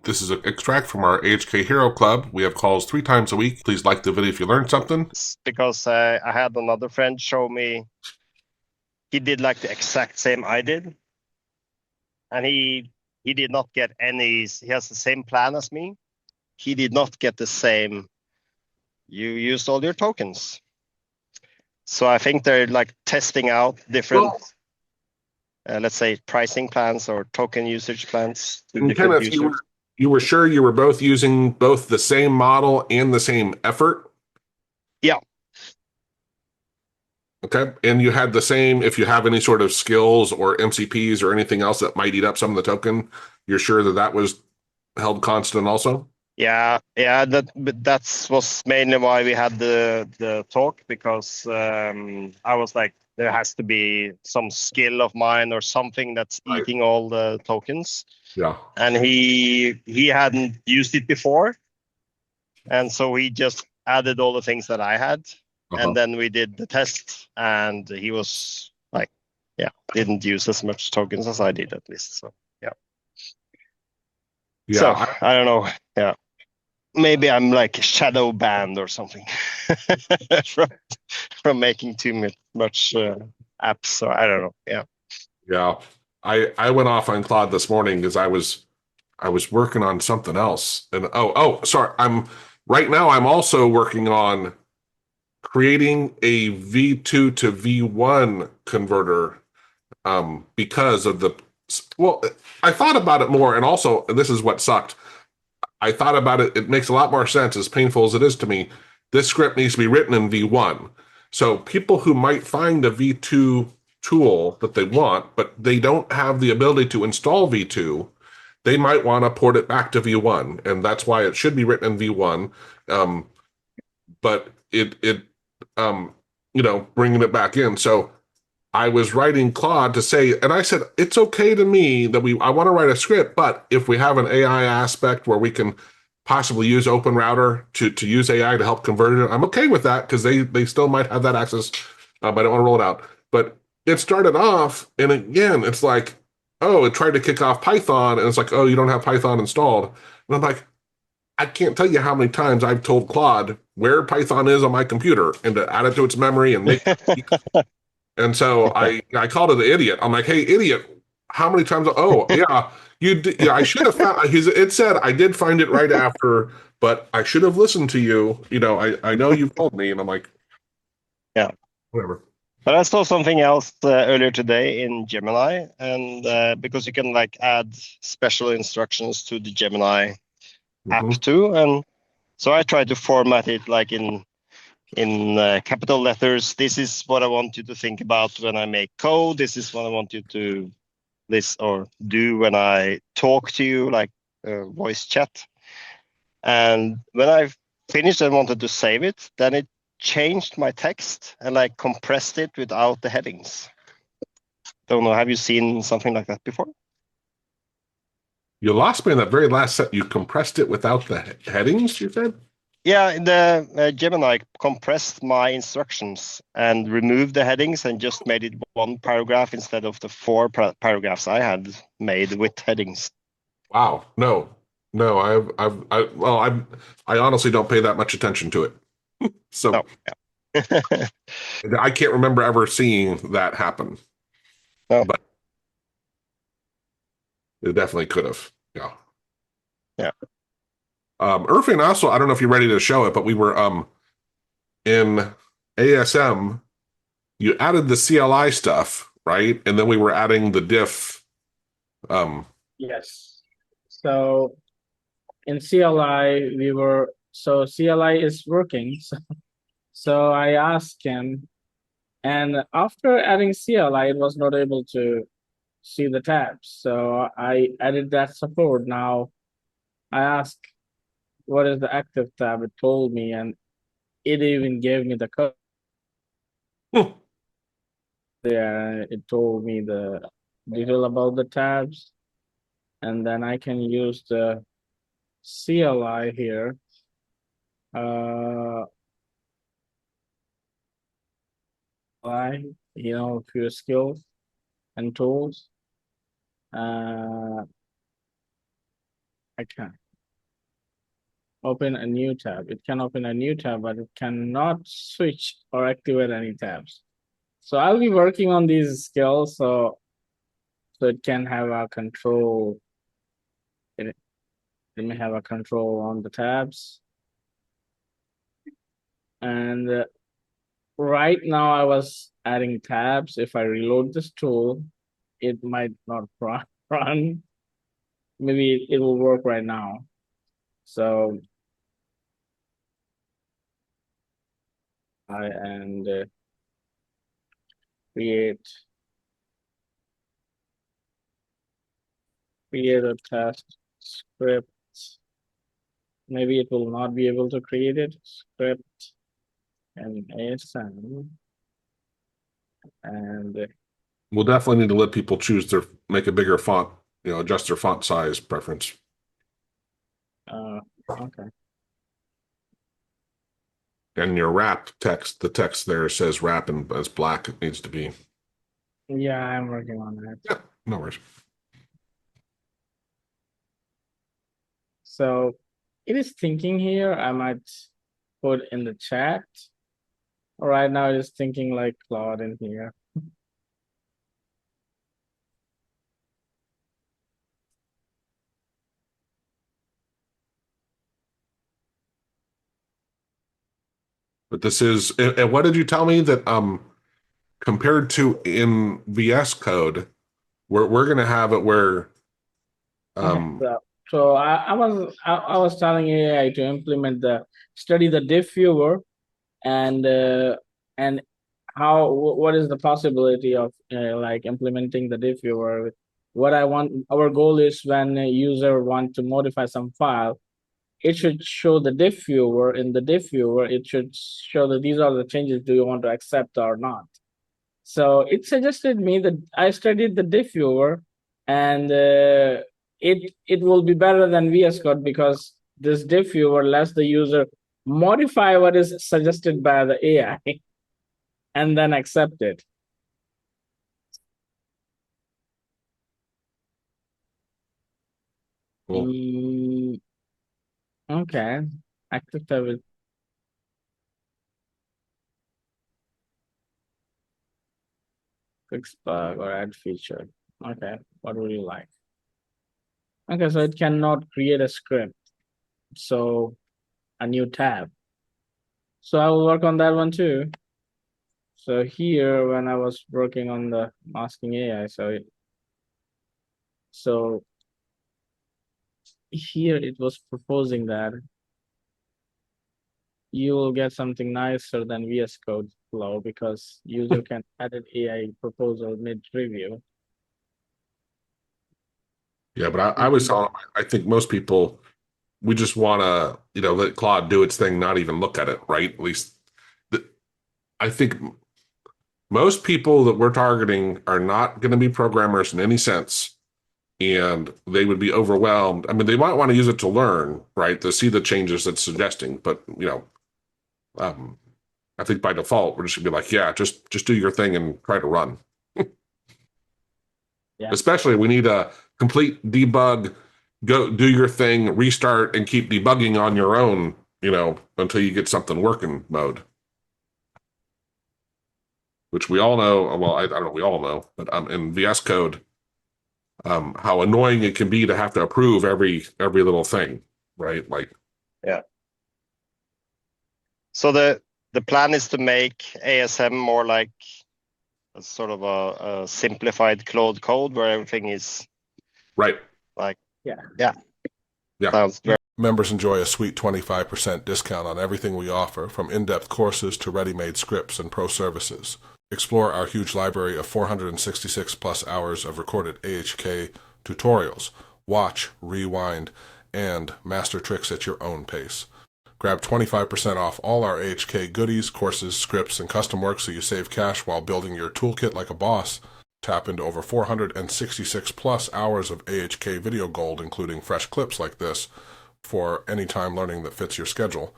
This is an extract from our AHK Hero Club. We have calls 3 times a week. Please like the video if you learned something. Because I had another friend show me, he did like the exact same I did. And he did not get any, he has the same plan as me. He did not get the same, you used all your tokens. So I think they're like testing out different, let's say, pricing plans or token usage plans to And different Kenneth, users. you were sure you were both using both the same model and the same effort? Yeah. Okay. And you had the same, if you have any sort of skills or MCPs or anything else that might eat up some of the token, you're sure that that was held constant also? Yeah, but that's was mainly why we had the talk, because I was like, there has to be some skill of mine or something that's Right. eating all the tokens, Yeah. and he hadn't used it before, and so he just added all the things that I had, Uh-huh. and then we did the test, and he was like, yeah, didn't use as much tokens as I did, at least. So yeah, so Yeah. I don't know. Yeah. Maybe I'm like shadow banned or something from making too much apps. So I don't know. Yeah. Yeah. I went off on Claude this morning because I was working on something else. And sorry. Right now I'm also working on creating a V2 to V1 converter because of the well, I thought about it more, and also, and this is what sucked. I thought about it, it makes a lot more sense, as painful as it is to me. This script needs to be written in V1. So people who might find a V2 tool that they want, but they don't have the ability to install V2, they might want to port it back to V1. And that's why it should be written in V1. Um, but bringing it back in. So I was writing Claude to say, and I said, it's okay to me that I want to write a script, but if we have an AI aspect where we can possibly use Open Router to use AI to help convert it, I'm okay with that because they still might have that access, but I don't want to roll it out. But it started off, and again, it's like, oh, it tried to kick off Python, and it's like, oh, you don't have Python installed. And I'm like, I can't tell you how many times I've told Claude where Python is on my computer and to add it to its memory and make. And so I called it an idiot. I'm like, hey, idiot, how many times? Oh, yeah, yeah, I should have found. It said I did find it right after, but I should have listened to you. I know you've told me, and I'm like, Yeah. whatever. But I saw something else earlier today in Gemini, and because you can like add special instructions to the Gemini app Hmm. too, and so I tried to format it like in capital letters. This is what I want you to think about when I make code. This is what I want you to list or do when I talk to you, like voice chat. And when I finished and wanted to save it, then it changed my text and like compressed it without the headings. Don't know. Have you seen something like that before? You lost me in that very last set. You compressed it without the headings, you said? Yeah, the Gemini compressed my instructions and removed the headings and just made it one paragraph instead of the four paragraphs I had made with headings. Wow. No, no, I honestly don't pay that much attention to it. No, So yeah. I can't remember ever seeing that happen, No, but it definitely could have. Yeah. yeah. Irving also, I don't know if you're ready to show it, but we were in ASM, you added the CLI stuff, right? And then we were adding the diff. Um, Yes. So in CLI, so CLI is working. So I asked him, and after adding CLI, it was not able to see the tabs. So I added that support. Now I asked, what is the active tab? It told me, and it even gave me the code there. It told me the detail about the tabs, and then I can use the CLI here. Few skills and tools. Uh, I can open a new tab. It can open a new tab, but it cannot switch or activate any tabs. So I'll be working on these skills so it can have a control. It may have a control on the tabs. And right now I was adding tabs. If I reload this tool, it might not run. Maybe it will work right now. So create a test script. Maybe it will not be able to create it. Script and ASM. And We'll definitely need to let people choose make a bigger font, adjust their font size preference. okay. And your wrap text, the text there says wrap and as black it needs to be. Yeah, I'm working on that. Yeah, no worries. So it is thinking here. I might put in the chat. Right now it is thinking like Claude in here. But this is, and what did you tell me that compared to in VS Code, we're going to have it where so I was telling AI to implement study the Diff Viewer and what is the possibility of like implementing the Diff Viewer. What our goal is when a user want to modify some file, it should show the Diff Viewer. In the Diff Viewer, it should show that these are the changes, do you want to accept or not. So it suggested me that I studied the Diff Viewer, and it will be better than VS Code because this Diff Viewer lets the user modify what is suggested by the AI and then accept it. Cool. Okay, active tab will fix bug or add feature. Okay, what would you like? Okay, so it cannot create a script. So a new tab. So I will work on that one too. So here, when I was working on the masking AI, so here it was proposing that you will get something nicer than VS Code flow because user can edit AI proposal mid-review. Yeah, but I think most people, we just want to, let Claude do its thing, not even look at it, right? At least I think most people that we're targeting are not going to be programmers in any sense. And they would be overwhelmed. I mean, they might want to use it to learn, right? To see the changes it's suggesting. But, I think by default, we're just gonna be like, yeah, just do your thing and try to run. Yeah. Especially we need a complete debug, go do your thing, restart, and keep debugging on your own, until you get something working mode. Which we all know, well, I don't know, we all know, but in VS Code, how annoying it can be to have to approve every little thing, right? Like, yeah. So the plan is to make ASM more like a sort of a simplified Claude code where everything is right. Like, yeah. Sounds very. Members enjoy a sweet 25% discount on everything we offer, from in-depth courses to ready-made scripts and pro services. Explore our huge library of 466 plus hours of recorded AHK tutorials. Watch, rewind, and master tricks at your own pace. Grab 25% off all our AHK goodies, courses, scripts, and custom work so you save cash while building your toolkit like a boss. Tap into over 466 plus hours of AHK video gold, including fresh clips like this, for anytime learning that fits your schedule.